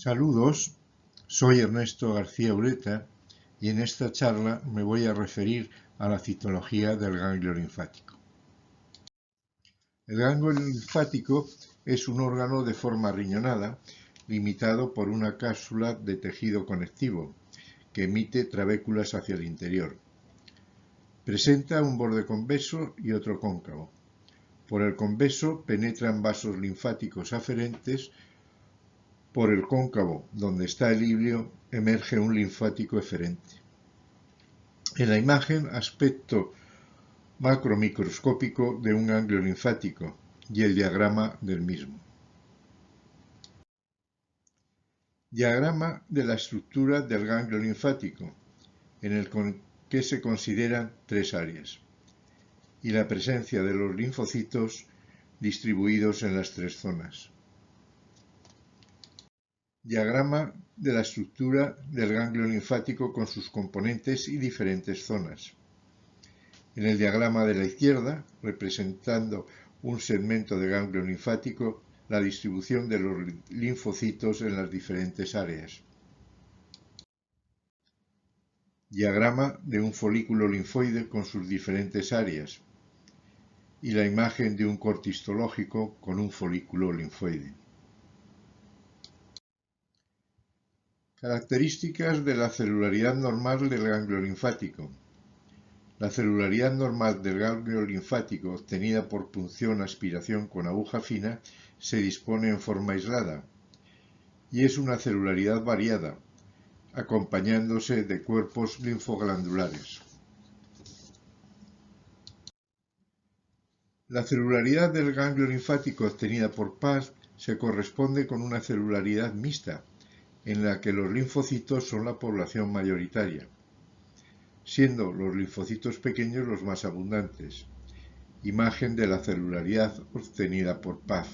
Saludos, soy Ernesto García Ureta y en esta charla me voy a referir a la citología del ganglio linfático. El ganglio linfático es un órgano de forma riñonada limitado por una cápsula de tejido conectivo que emite trabéculas hacia el interior. Presenta un borde convexo y otro cóncavo. Por el convexo penetran vasos linfáticos aferentes. Por el cóncavo, donde está el hilio, emerge un linfático eferente. En la imagen, aspecto macromicroscópico de un ganglio linfático y el diagrama del mismo. Diagrama de la estructura del ganglio linfático, en el que se consideran tres áreas, y la presencia de los linfocitos distribuidos en las tres zonas. Diagrama de la estructura del ganglio linfático con sus componentes y diferentes zonas. En el diagrama de la izquierda, representando un segmento de ganglio linfático, la distribución de los linfocitos en las diferentes áreas. Diagrama de un folículo linfoide con sus diferentes áreas. Y la imagen de un corte histológico con un folículo linfoide. Características de la celularidad normal del ganglio linfático. La celularidad normal del ganglio linfático, obtenida por punción-aspiración con aguja fina, se dispone en forma aislada y es una celularidad variada, acompañándose de cuerpos linfoglandulares. La celularidad del ganglio linfático obtenida por PAS se corresponde con una celularidad mixta, en la que los linfocitos son la población mayoritaria, siendo los linfocitos pequeños los más abundantes. Imagen de la celularidad obtenida por PAF.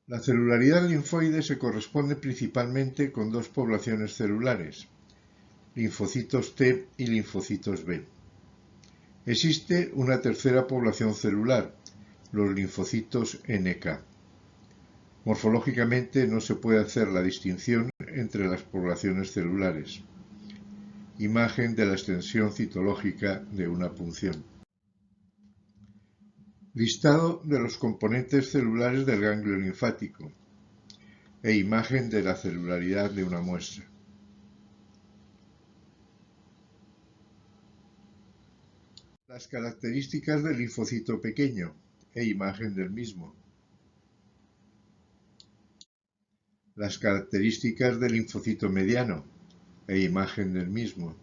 La celularidad linfoide se corresponde principalmente con dos poblaciones celulares, linfocitos T y linfocitos B. Existe una tercera población celular, los linfocitos NK. Morfológicamente no se puede hacer la distinción entre las poblaciones celulares. Imagen de la extensión citológica de una punción. Listado de los componentes celulares del ganglio linfático e imagen de la celularidad de una muestra. Las características del linfocito pequeño e imagen del mismo. Las características del linfocito mediano e imagen del mismo.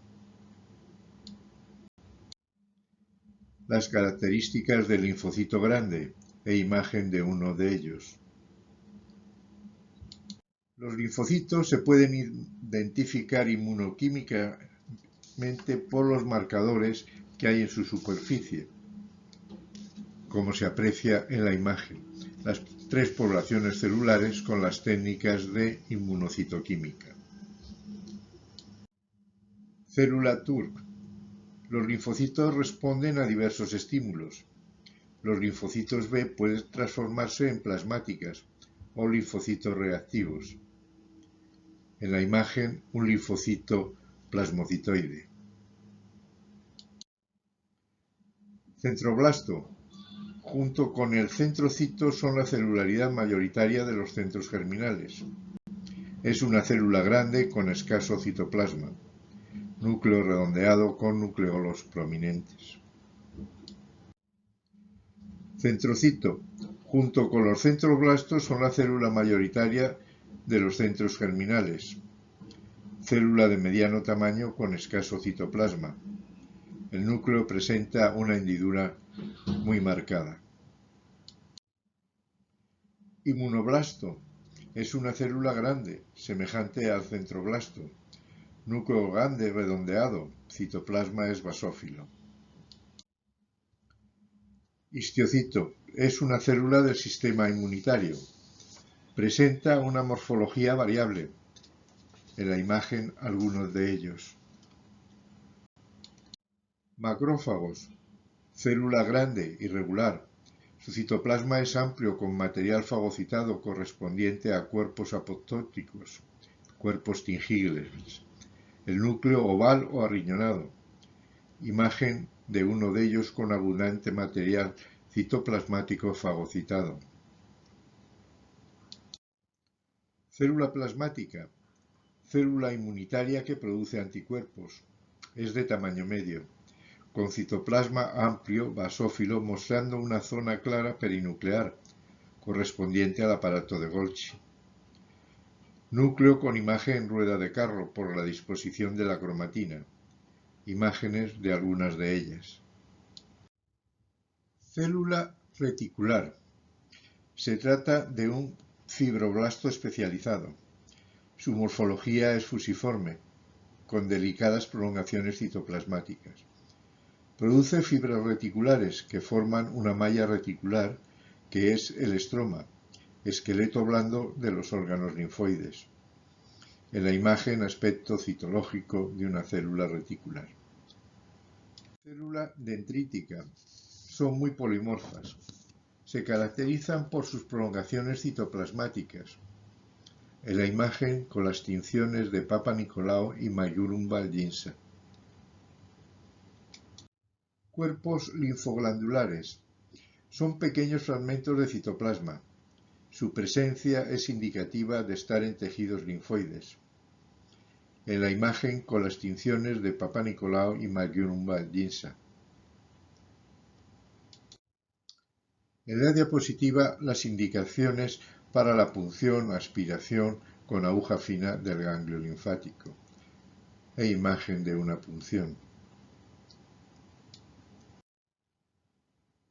Las características del linfocito grande e imagen de uno de ellos. Los linfocitos se pueden identificar inmunoquímicamente por los marcadores que hay en su superficie, como se aprecia en la imagen, las tres poblaciones celulares con las técnicas de inmunocitoquímica. Célula TURC. Los linfocitos responden a diversos estímulos. Los linfocitos B pueden transformarse en plasmáticas o linfocitos reactivos. En la imagen, un linfocito plasmocitoide. Centroblasto. Junto con el centrocito son la celularidad mayoritaria de los centros germinales. Es una célula grande con escaso citoplasma. Núcleo redondeado con nucleolos prominentes. Centrocito. Junto con los centroblastos son la célula mayoritaria de los centros germinales. Célula de mediano tamaño con escaso citoplasma. El núcleo presenta una hendidura muy marcada. Inmunoblasto. Es una célula grande, semejante al centroblasto. Núcleo grande redondeado. Citoplasma es basófilo. Histiocito. Es una célula del sistema inmunitario. Presenta una morfología variable. En la imagen, algunos de ellos. Macrófagos. Célula grande, irregular, Su citoplasma es amplio con material fagocitado correspondiente a cuerpos apoptóticos, cuerpos tingibles. El núcleo oval o arriñonado. Imagen de uno de ellos con abundante material citoplasmático fagocitado. Célula plasmática. Célula inmunitaria que produce anticuerpos. Es de tamaño medio, con citoplasma amplio basófilo mostrando una zona clara perinuclear, correspondiente al aparato de Golgi. Núcleo con imagen en rueda de carro por la disposición de la cromatina. Imágenes de algunas de ellas. Célula reticular. Se trata de un fibroblasto especializado. Su morfología es fusiforme, con delicadas prolongaciones citoplasmáticas. Produce fibras reticulares que forman una malla reticular que es el estroma, esqueleto blando de los órganos linfoides. En la imagen, aspecto citológico de una célula reticular. Célula dendrítica. Son muy polimorfas. Se caracterizan por sus prolongaciones citoplasmáticas. En la imagen, con las tinciones de Papa Nicolau y Majorum valdensa. Cuerpos linfoglandulares. Son pequeños fragmentos de citoplasma. Su presencia es indicativa de estar en tejidos linfoides. En la imagen, con las tinciones de Papa Nicolau y Majorum valdensa. En la diapositiva, las indicaciones para la punción, aspiración con aguja fina del ganglio linfático e imagen de una punción.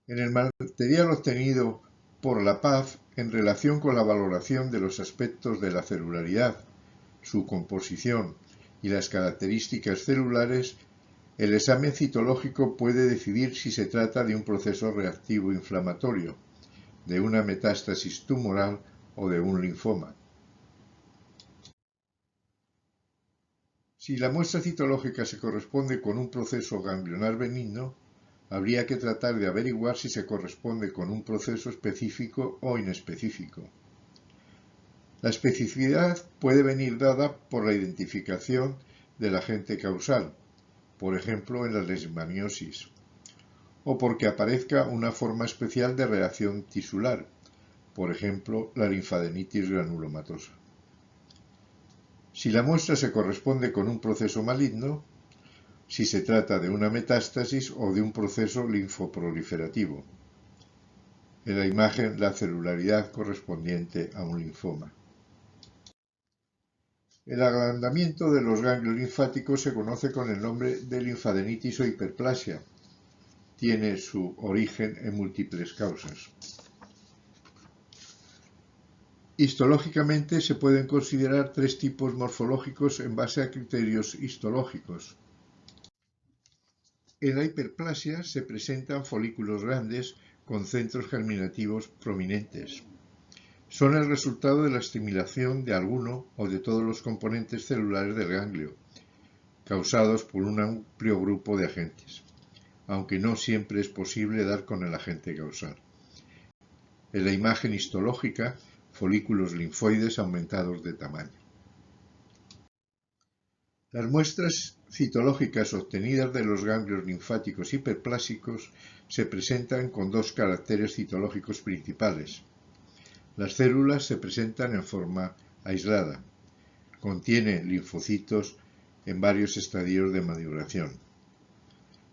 En el material obtenido por la PAF en relación con la valoración de los aspectos de la celularidad, su composición y las características celulares, el examen citológico puede decidir si se trata de un proceso reactivo inflamatorio, de una metástasis tumoral o de un linfoma. Si la muestra citológica se corresponde con un proceso ganglionar benigno, habría que tratar de averiguar si se corresponde con un proceso específico o inespecífico. La especificidad puede venir dada por la identificación del agente causal, por ejemplo en la leishmaniosis, o porque aparezca una forma especial de reacción tisular, por ejemplo la linfadenitis granulomatosa. Si la muestra se corresponde con un proceso maligno, si se trata de una metástasis o de un proceso linfoproliferativo. En la imagen, la celularidad correspondiente a un linfoma. El agrandamiento de los ganglios linfáticos se conoce con el nombre de linfadenitis o hiperplasia. Tiene su origen en múltiples causas. Histológicamente se pueden considerar tres tipos morfológicos en base a criterios histológicos. En la hiperplasia se presentan folículos grandes con centros germinativos prominentes. Son el resultado de la estimulación de alguno o de todos los componentes celulares del ganglio, causados por un amplio grupo de agentes, aunque no siempre es posible dar con el agente causal. En la imagen histológica, folículos linfoides aumentados de tamaño. Las muestras citológicas obtenidas de los ganglios linfáticos hiperplásicos se presentan con dos caracteres citológicos principales. Las células se presentan en forma aislada. Contiene linfocitos en varios estadios de maduración.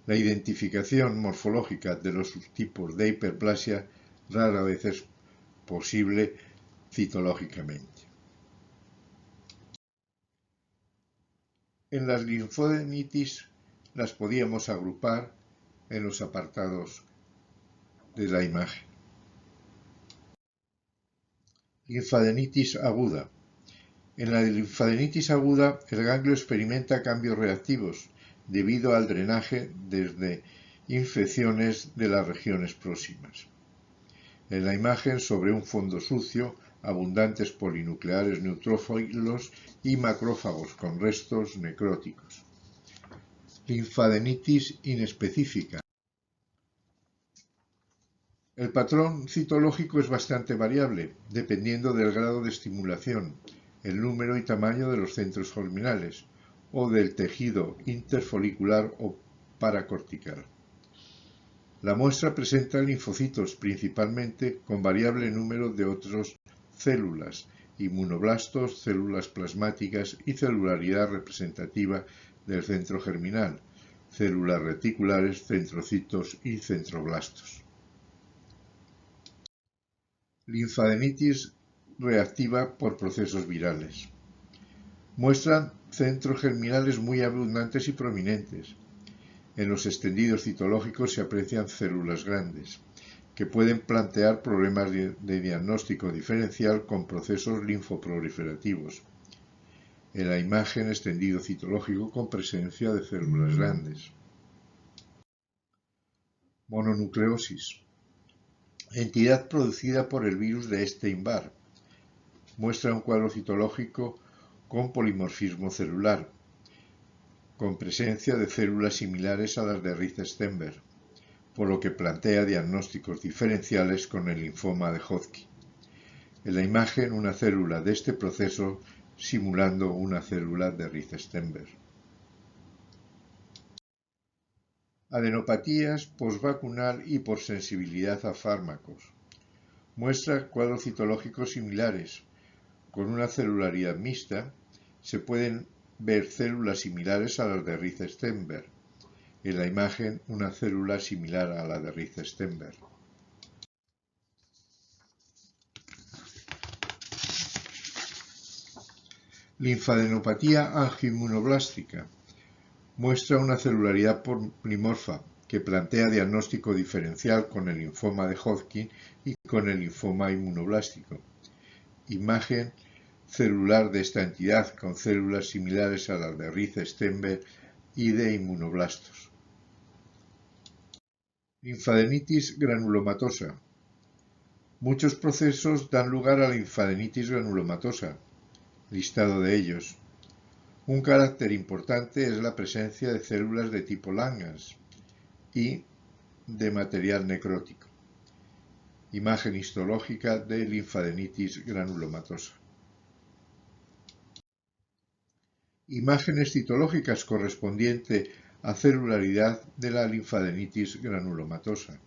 La identificación morfológica de los subtipos de hiperplasia rara vez es posible citológicamente. En las linfadenitis las podíamos agrupar en los apartados de la imagen. Linfadenitis aguda. En la linfadenitis aguda, el ganglio experimenta cambios reactivos debido al drenaje desde infecciones de las regiones próximas. En la imagen, sobre un fondo sucio, abundantes polinucleares neutrófilos y macrófagos con restos necróticos. Linfadenitis inespecífica. El patrón citológico es bastante variable, dependiendo del grado de estimulación, el número y tamaño de los centros germinales, o del tejido interfolicular o paracortical. La muestra presenta linfocitos principalmente con variable número de otras células, inmunoblastos, células plasmáticas y celularidad representativa del centro germinal, células reticulares, centrocitos y centroblastos. Linfadenitis reactiva por procesos virales. Muestran centros germinales muy abundantes y prominentes. En los extendidos citológicos se aprecian células grandes, que pueden plantear problemas de diagnóstico diferencial con procesos linfoproliferativos. En la imagen, extendido citológico con presencia de células grandes. Mononucleosis. Entidad producida por el virus de Epstein-Barr. Muestra un cuadro citológico con polimorfismo celular, con presencia de células similares a las de Rith-Steinberg, por lo que plantea diagnósticos diferenciales con el linfoma de Hodgkin. En la imagen, una célula de este proceso simulando una célula de Rith-Steinberg. Adenopatías postvacunal y por sensibilidad a fármacos. Muestra cuadros citológicos similares. Con una celularidad mixta, se pueden ver células similares a las de Rith-Steinberg. En la imagen, una célula similar a la de Rith-Steinberg. Linfadenopatía angioinmunoblástica. Muestra una celularidad polimorfa que plantea diagnóstico diferencial con el linfoma de Hodgkin y con el linfoma inmunoblástico. Imagen celular de esta entidad con células similares a las de Rith-Steinberg y de inmunoblastos. Linfadenitis granulomatosa. Muchos procesos dan lugar a la linfadenitis granulomatosa. Listado de ellos. Un carácter importante es la presencia de células de tipo Langhans y de material necrótico. Imagen histológica de linfadenitis granulomatosa. Imágenes citológicas correspondiente a celularidad de la linfadenitis granulomatosa.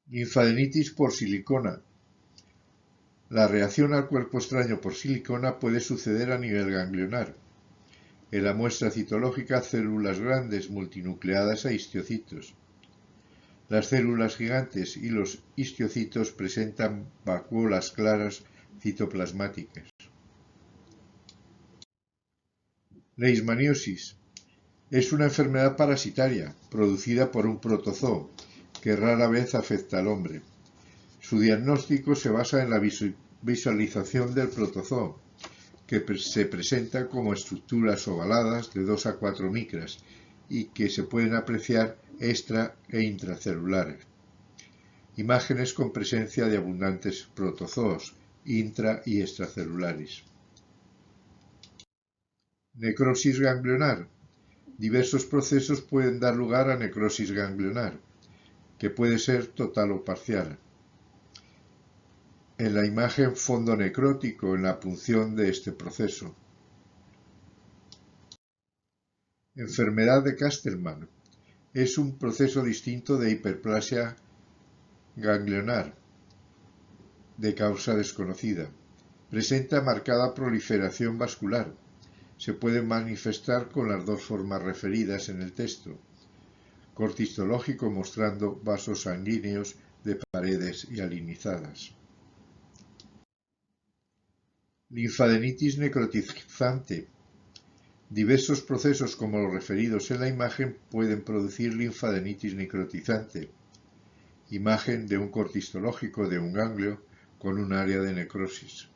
Linfadenitis por silicona. La reacción al cuerpo extraño por silicona puede suceder a nivel ganglionar. En la muestra citológica, células grandes multinucleadas a histiocitos. Las células gigantes y los histiocitos presentan vacuolas claras citoplasmáticas. Leishmaniosis. Es una enfermedad parasitaria producida por un protozoo que rara vez afecta al hombre. Su diagnóstico se basa en la visualización del protozoo, que se presenta como estructuras ovaladas de 2 a 4 micras y que se pueden apreciar extra e intracelulares. Imágenes con presencia de abundantes protozoos intra y extracelulares. Necrosis ganglionar. Diversos procesos pueden dar lugar a necrosis ganglionar, que puede ser total o parcial. En la imagen, fondo necrótico en la punción de este proceso. Enfermedad de Castleman. Es un proceso distinto de hiperplasia ganglionar, de causa desconocida. Presenta marcada proliferación vascular. Se puede manifestar con las dos formas referidas en el texto. Corte histológico mostrando vasos sanguíneos de paredes hialinizadas. Linfadenitis necrotizante. Diversos procesos como los referidos en la imagen pueden producir linfadenitis necrotizante. Imagen de un corte histológico de un ganglio con un área de necrosis.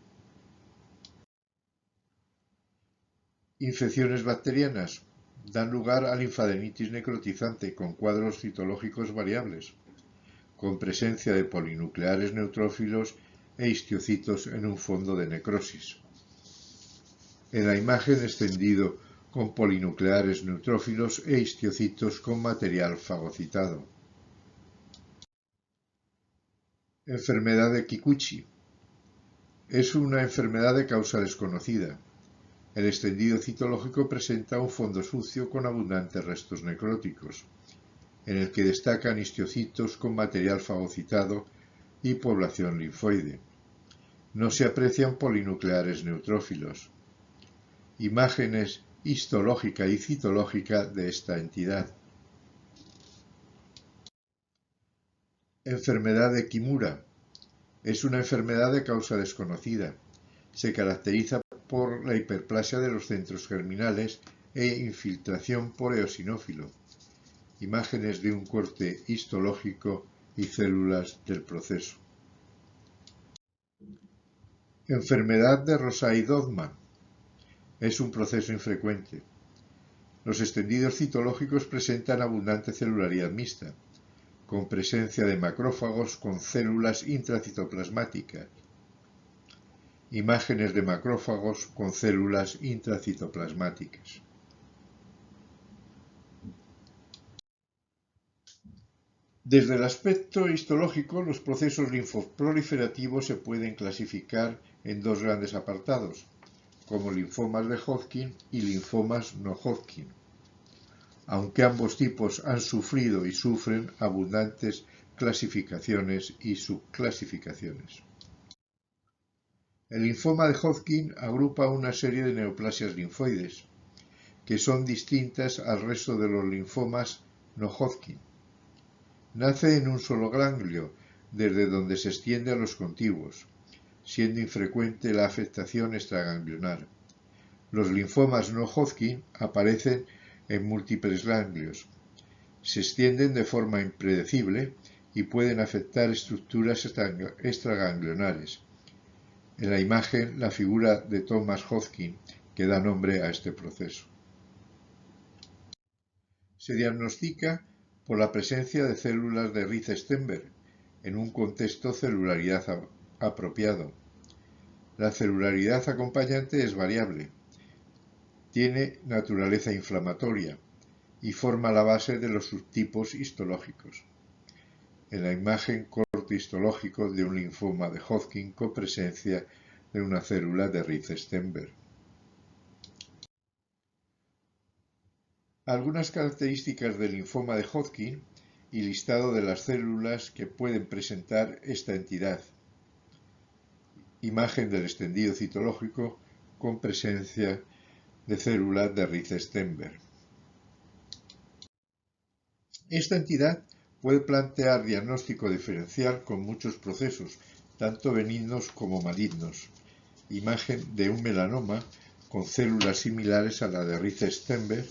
Infecciones bacterianas dan lugar a linfadenitis necrotizante con cuadros citológicos variables, con presencia de polinucleares neutrófilos e histiocitos en un fondo de necrosis. En la imagen, extendido con polinucleares neutrófilos e histiocitos con material fagocitado. Enfermedad de Kikuchi. Es una enfermedad de causa desconocida. El extendido citológico presenta un fondo sucio con abundantes restos necróticos, en el que destacan histocitos con material fagocitado y población linfoide. No se aprecian polinucleares neutrófilos. Imágenes histológica y citológica de esta entidad. Enfermedad de Kimura. Es una enfermedad de causa desconocida. Se caracteriza por la hiperplasia de los centros germinales e infiltración por eosinófilo. Imágenes de un corte histológico y células del proceso. Enfermedad de Rosai-Dodman. Es un proceso infrecuente. Los extendidos citológicos presentan abundante celularidad mixta, con presencia de macrófagos con células intracitoplasmáticas. Imágenes de macrófagos con células intracitoplasmáticas. Desde el aspecto histológico, los procesos linfoproliferativos se pueden clasificar en dos grandes apartados, como linfomas de Hodgkin y linfomas no Hodgkin, aunque ambos tipos han sufrido y sufren abundantes clasificaciones y subclasificaciones. El linfoma de Hodgkin agrupa una serie de neoplasias linfoides, que son distintas al resto de los linfomas no Hodgkin. Nace en un solo ganglio, desde donde se extiende a los contiguos, siendo infrecuente la afectación extraganglionar. Los linfomas no Hodgkin aparecen en múltiples ganglios. Se extienden de forma impredecible y pueden afectar estructuras extraganglionares. En la imagen, la figura de Thomas Hodgkin, que da nombre a este proceso. Se diagnostica por la presencia de células de Rith-Steinberg en un contexto celularidad apropiado. La celularidad acompañante es variable, tiene naturaleza inflamatoria y forma la base de los subtipos histológicos. En la imagen, corte histológico de un linfoma de Hodgkin con presencia de una célula de Rith-Steinberg. Algunas características del linfoma de Hodgkin y listado de las células que pueden presentar esta entidad. Imagen del extendido citológico con presencia de células de Rith-Steinberg. Esta entidad puede plantear diagnóstico diferencial con muchos procesos, tanto benignos como malignos. Imagen de un melanoma con células similares a la de Rith-Steinberg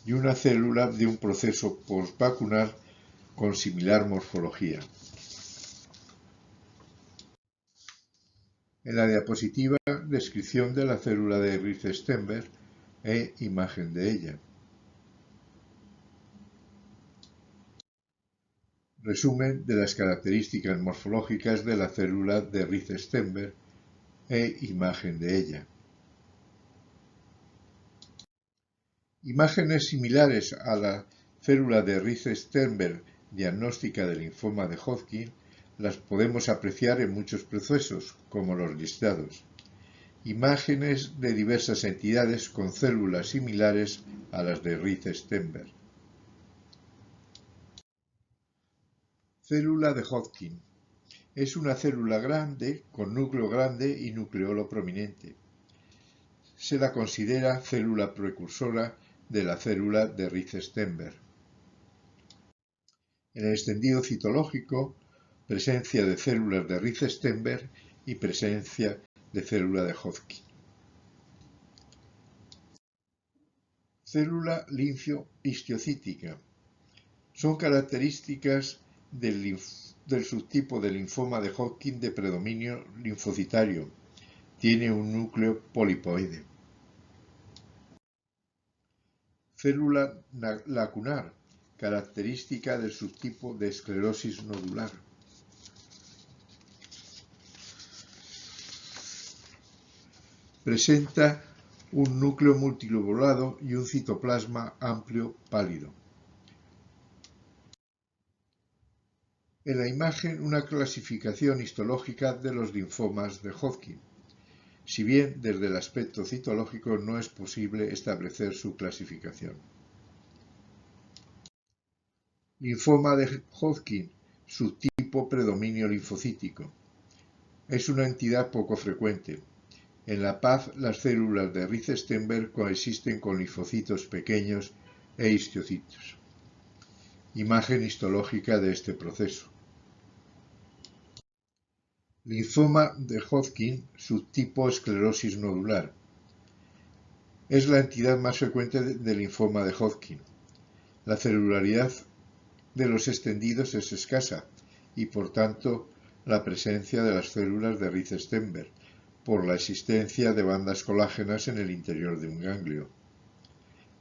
y una célula de un proceso postvacunal con similar morfología. En la diapositiva, descripción de la célula de Rith-Steinberg e imagen de ella. Resumen de las características morfológicas de la célula de Rith-Steinberg e imagen de ella. Imágenes similares a la célula de Rith-Steinberg diagnóstica del linfoma de Hodgkin las podemos apreciar en muchos procesos, como los listados. Imágenes de diversas entidades con células similares a las de Rith-Steinberg. Célula de Hodgkin. Es una célula grande con núcleo grande y nucleolo prominente. Se la considera célula precursora de la célula de Rith-Steinberg. En el extendido citológico, presencia de células de Rith-Steinberg y presencia de célula de Hodgkin. Célula linfo-histocítica. Son características del subtipo de linfoma de Hodgkin de predominio linfocitario. Tiene un núcleo polipoide. Célula lacunar, característica del subtipo de esclerosis nodular. Presenta un núcleo multilobulado y un citoplasma amplio pálido. En la imagen una clasificación histológica de los linfomas de Hodgkin, si bien desde el aspecto citológico no es posible establecer su clasificación. Linfoma de Hodgkin, subtipo predominio linfocítico. Es una entidad poco frecuente. En la paz, las células de Rith-Steinberg coexisten con linfocitos pequeños e histocitos. Imagen histológica de este proceso. Linfoma de Hodgkin, subtipo esclerosis nodular. Es la entidad más frecuente del linfoma de Hodgkin. La celularidad de los extendidos es escasa y, por tanto, la presencia de las células de Rith-Steinberg por la existencia de bandas colágenas en el interior de un ganglio.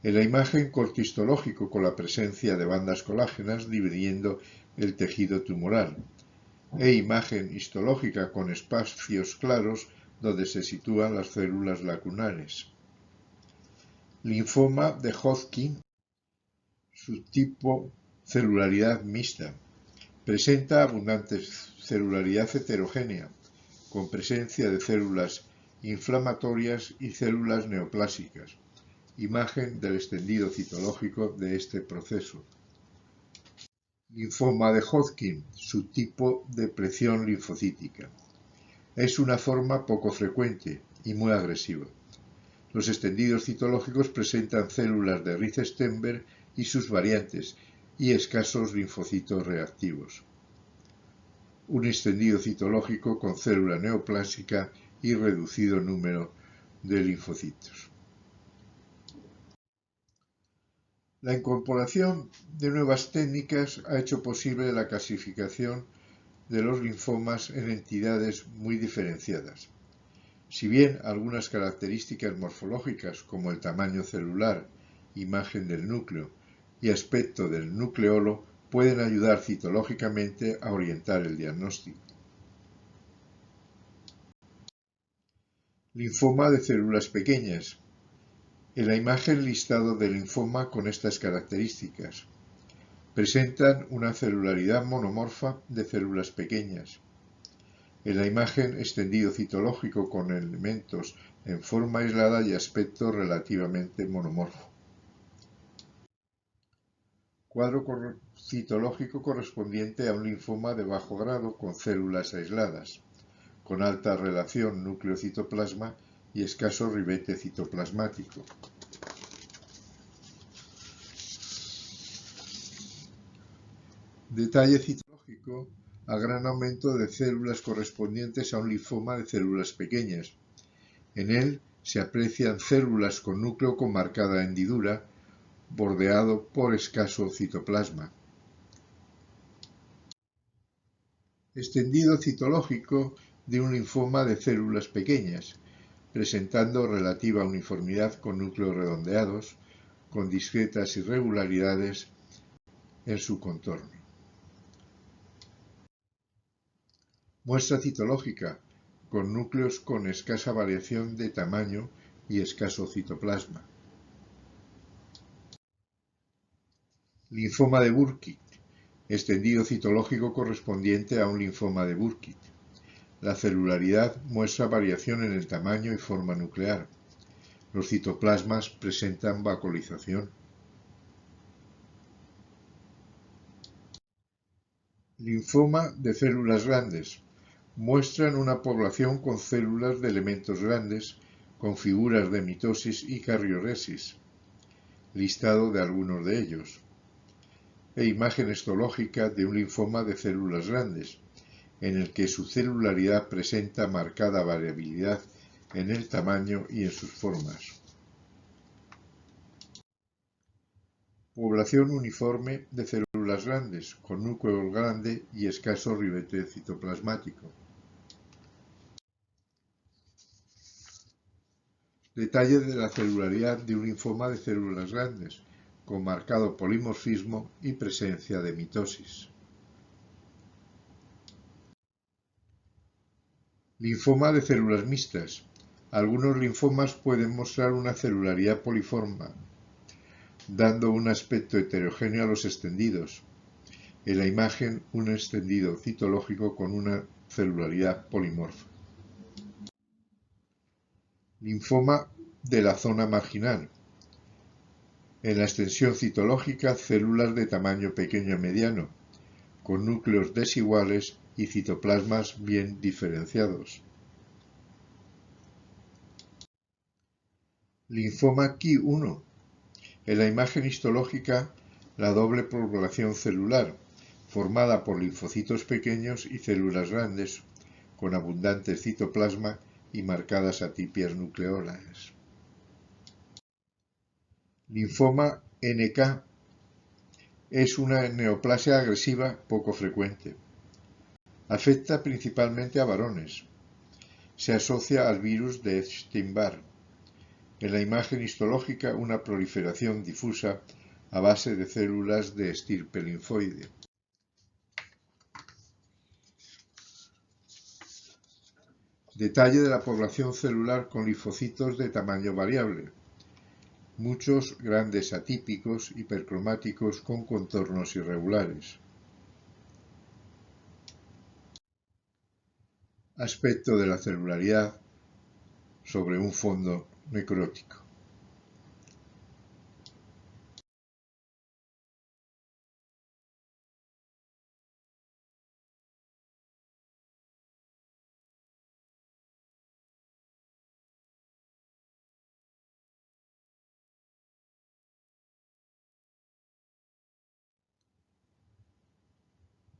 En la imagen cortihistológico con la presencia de bandas colágenas dividiendo el tejido tumoral, e imagen histológica con espacios claros donde se sitúan las células lacunares. Linfoma de Hodgkin, subtipo celularidad mixta. Presenta abundante celularidad heterogénea, con presencia de células inflamatorias y células neoplásicas. Imagen del extendido citológico de este proceso. Linfoma de Hodgkin, subtipo de presión linfocítica. Es una forma poco frecuente y muy agresiva. Los extendidos citológicos presentan células de Rith-Steinberg y sus variantes y escasos linfocitos reactivos. Un extendido citológico con célula neoplásica y reducido número de linfocitos. La incorporación de nuevas técnicas ha hecho posible la clasificación de los linfomas en entidades muy diferenciadas. Si bien algunas características morfológicas como el tamaño celular, imagen del núcleo y aspecto del nucleolo pueden ayudar citológicamente a orientar el diagnóstico. Linfoma de células pequeñas. En la imagen listado de linfoma con estas características. Presentan una celularidad monomorfa de células pequeñas. En la imagen extendido citológico con elementos en forma aislada y aspecto relativamente monomorfo. Cuadro citológico correspondiente a un linfoma de bajo grado con células aisladas, con alta relación núcleo-citoplasma y escaso ribete citoplasmático. Detalle citológico a gran aumento de células correspondientes a un linfoma de células pequeñas. En él se aprecian células con núcleo con marcada hendidura, bordeado por escaso citoplasma. Extendido citológico de un linfoma de células pequeñas, presentando relativa uniformidad con núcleos redondeados, con discretas irregularidades en su contorno. Muestra citológica, con núcleos con escasa variación de tamaño y escaso citoplasma. Linfoma de Burkitt, extendido citológico correspondiente a un linfoma de Burkitt. La celularidad muestra variación en el tamaño y forma nuclear. Los citoplasmas presentan vacuolización. Linfoma de células grandes. Muestran una población con células de elementos grandes, con figuras de mitosis y carioresis. Listado de algunos de ellos. E imagen histológica de un linfoma de células grandes, en el que su celularidad presenta marcada variabilidad en el tamaño y en sus formas. Población uniforme de células grandes, con núcleo grande y escaso ribete citoplasmático. Detalle de la celularidad de un linfoma de células grandes, con marcado polimorfismo y presencia de mitosis. Linfoma de células mixtas. Algunos linfomas pueden mostrar una celularidad poliforme, dando un aspecto heterogéneo a los extendidos. En la imagen, un extendido citológico con una celularidad polimorfa. Linfoma de la zona marginal. En la extensión citológica, células de tamaño pequeño a mediano, con núcleos desiguales y citoplasmas bien diferenciados. Linfoma Ki-1. En la imagen histológica, la doble población celular, formada por linfocitos pequeños y células grandes, con abundante citoplasma y marcadas atipias nucleolares. Linfoma NK. Es una neoplasia agresiva poco frecuente. Afecta principalmente a varones. Se asocia al virus de Epstein-Barr. En la imagen histológica, una proliferación difusa a base de células de estirpe linfoide. Detalle de la población celular con linfocitos de tamaño variable. Muchos grandes atípicos hipercromáticos con contornos irregulares. Aspecto de la celularidad sobre un fondo necrótico.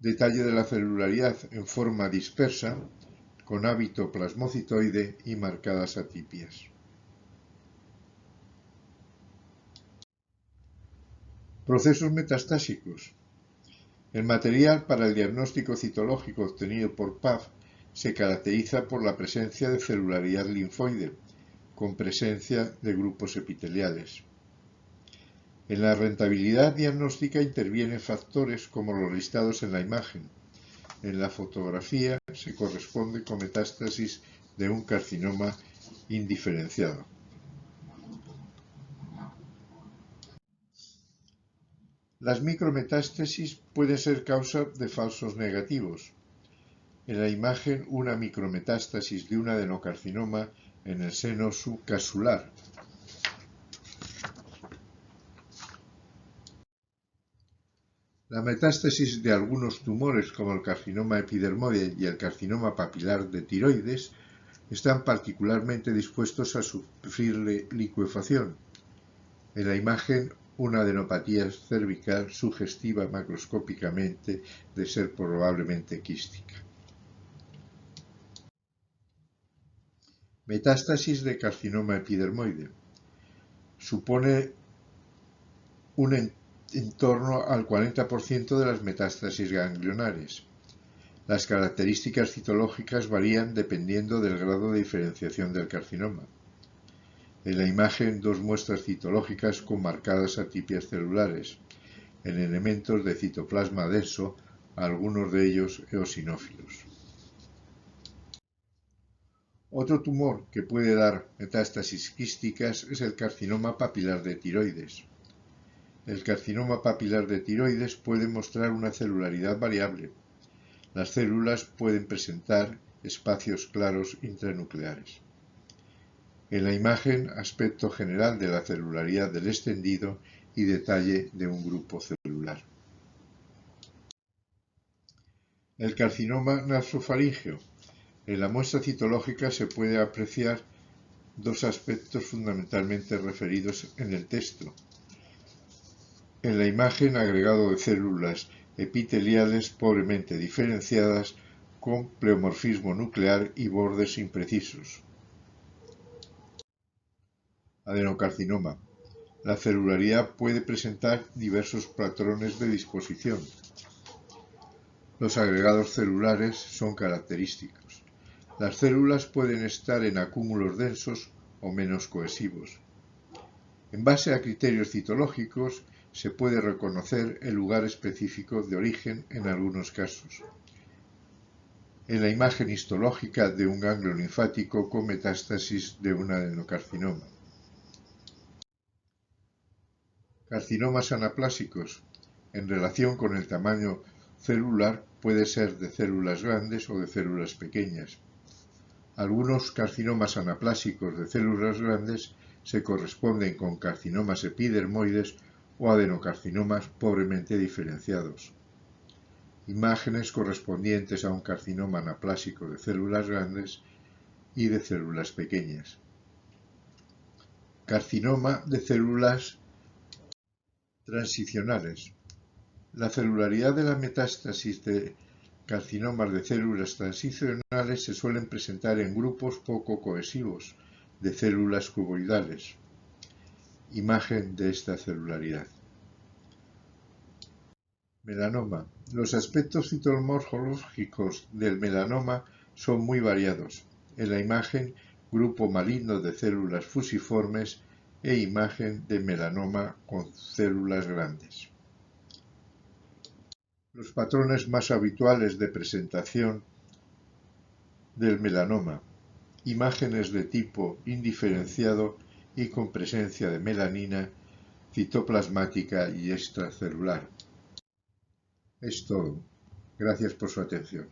Detalle de la celularidad en forma dispersa, con hábito plasmocitoide y marcadas atipias. Procesos metastásicos. El material para el diagnóstico citológico obtenido por PAF se caracteriza por la presencia de celularidad linfoide, con presencia de grupos epiteliales. En la rentabilidad diagnóstica intervienen factores como los listados en la imagen. En la fotografía se corresponde con metástasis de un carcinoma indiferenciado. Las micrometástasis pueden ser causa de falsos negativos. En la imagen, una micrometástasis de un adenocarcinoma en el seno subcasular. La metástasis de algunos tumores como el carcinoma epidermoide y el carcinoma papilar de tiroides están particularmente dispuestos a sufrir licuefacción. En la imagen, una adenopatía cervical sugestiva macroscópicamente de ser probablemente quística. Metástasis de carcinoma epidermoide. Supone en torno al 40% de las metástasis ganglionares. Las características citológicas varían dependiendo del grado de diferenciación del carcinoma. En la imagen, dos muestras citológicas con marcadas atipias celulares, en elementos de citoplasma denso, algunos de ellos eosinófilos. Otro tumor que puede dar metástasis quísticas es el carcinoma papilar de tiroides. El carcinoma papilar de tiroides puede mostrar una celularidad variable. Las células pueden presentar espacios claros intranucleares. En la imagen, aspecto general de la celularidad del extendido y detalle de un grupo celular. El carcinoma nasofaríngeo. En la muestra citológica se puede apreciar dos aspectos fundamentalmente referidos en el texto. En la imagen, agregado de células epiteliales pobremente diferenciadas con pleomorfismo nuclear y bordes imprecisos. Adenocarcinoma. La celularidad puede presentar diversos patrones de disposición. Los agregados celulares son característicos. Las células pueden estar en acúmulos densos o menos cohesivos. En base a criterios citológicos, se puede reconocer el lugar específico de origen en algunos casos. En la imagen histológica de un ganglio linfático con metástasis de un adenocarcinoma. Carcinomas anaplásicos. En relación con el tamaño celular puede ser de células grandes o de células pequeñas. Algunos carcinomas anaplásicos de células grandes se corresponden con carcinomas epidermoides o adenocarcinomas pobremente diferenciados. Imágenes correspondientes a un carcinoma anaplásico de células grandes y de células pequeñas. Carcinoma de células transicionales. La celularidad de la metástasis de carcinomas de células transicionales se suelen presentar en grupos poco cohesivos de células cuboidales. Imagen de esta celularidad. Melanoma. Los aspectos citológicos del melanoma son muy variados. En la imagen, grupo maligno de células fusiformes e imagen de melanoma con células grandes. Los patrones más habituales de presentación del melanoma. Imágenes de tipo indiferenciado y con presencia de melanina citoplasmática y extracelular. Es todo. Gracias por su atención.